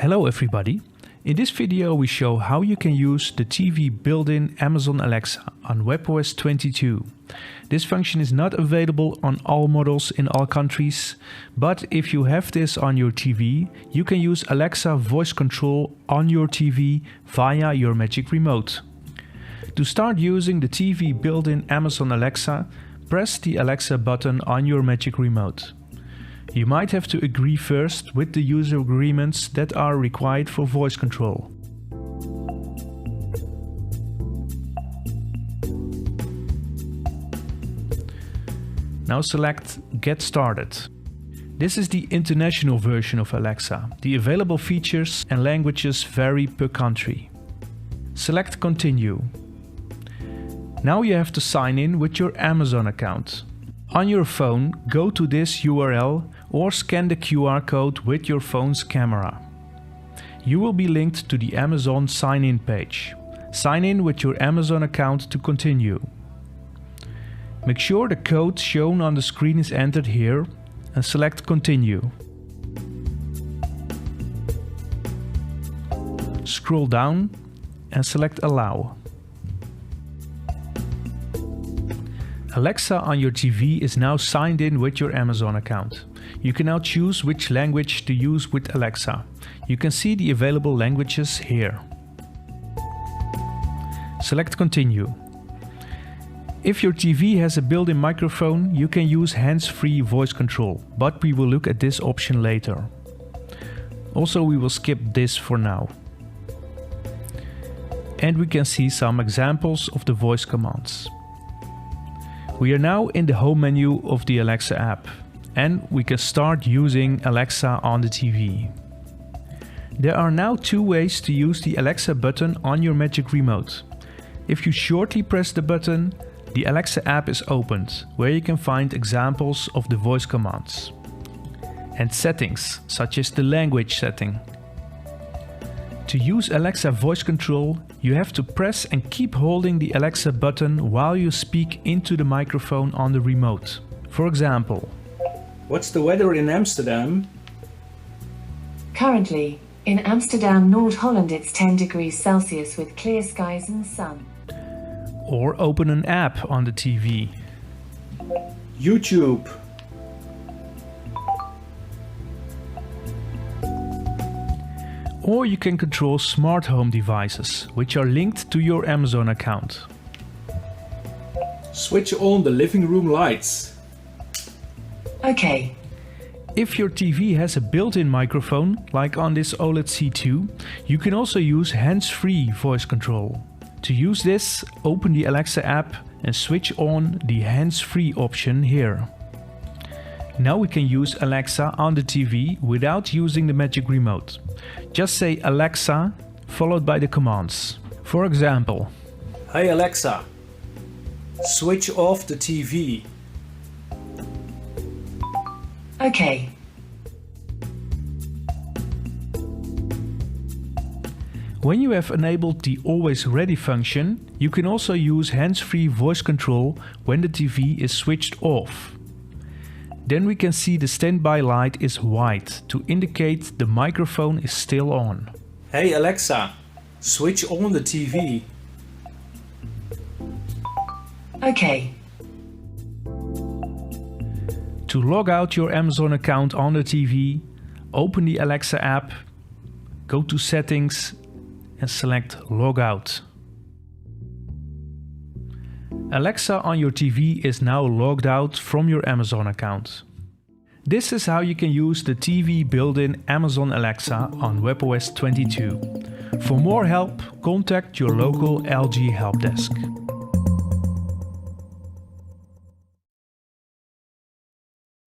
Hello everybody! In this video we show how you can use the TV built-in Amazon Alexa on WebOS 22. This function is not available on all models in all countries, but if you have this on your TV, you can use Alexa voice control on your TV via your Magic Remote. To start using the TV built-in Amazon Alexa, press the Alexa button on your Magic Remote. You might have to agree first with the user agreements that are required for voice control. Now select Get Started. This is the international version of Alexa. The available features and languages vary per country. Select Continue. Now you have to sign in with your Amazon account. On your phone, go to this URL or scan the QR code with your phone's camera. You will be linked to the Amazon sign-in page. Sign in with your Amazon account to continue. Make sure the code shown on the screen is entered here and select Continue. Scroll down and select Allow. Alexa on your TV is now signed in with your Amazon account. You can now choose which language to use with Alexa. You can see the available languages here. Select Continue. If your TV has a built-in microphone, you can use hands-free voice control, but we will look at this option later. Also, we will skip this for now. And we can see some examples of the voice commands. We are now in the home menu of the Alexa app, and we can start using Alexa on the TV. There are now two ways to use the Alexa button on your Magic Remote. If you shortly press the button, the Alexa app is opened, where you can find examples of the voice commands. And settings, such as the language setting. To use Alexa voice control, you have to press and keep holding the Alexa button while you speak into the microphone on the remote. For example, what's the weather in Amsterdam? Currently, in Amsterdam, North Holland, it's 10 degrees Celsius with clear skies and sun. Or open an app on the TV. YouTube. Or you can control smart home devices, which are linked to your Amazon account. Switch on the living room lights. Okay. If your TV has a built-in microphone, like on this OLED C2, you can also use hands-free voice control. To use this, open the Alexa app and switch on the hands-free option here. Now we can use Alexa on the TV without using the Magic Remote. Just say Alexa, followed by the commands. For example, Hey Alexa, switch off the TV. Okay. When you have enabled the Always Ready function, you can also use hands-free voice control when the TV is switched off. Then we can see the standby light is white to indicate the microphone is still on. Hey Alexa, switch on the TV. Okay. To log out your Amazon account on the TV, open the Alexa app, go to Settings and select Log Out. Alexa on your TV is now logged out from your Amazon account. This is how you can use the TV built-in Amazon Alexa on WebOS 22. For more help, contact your local LG help desk.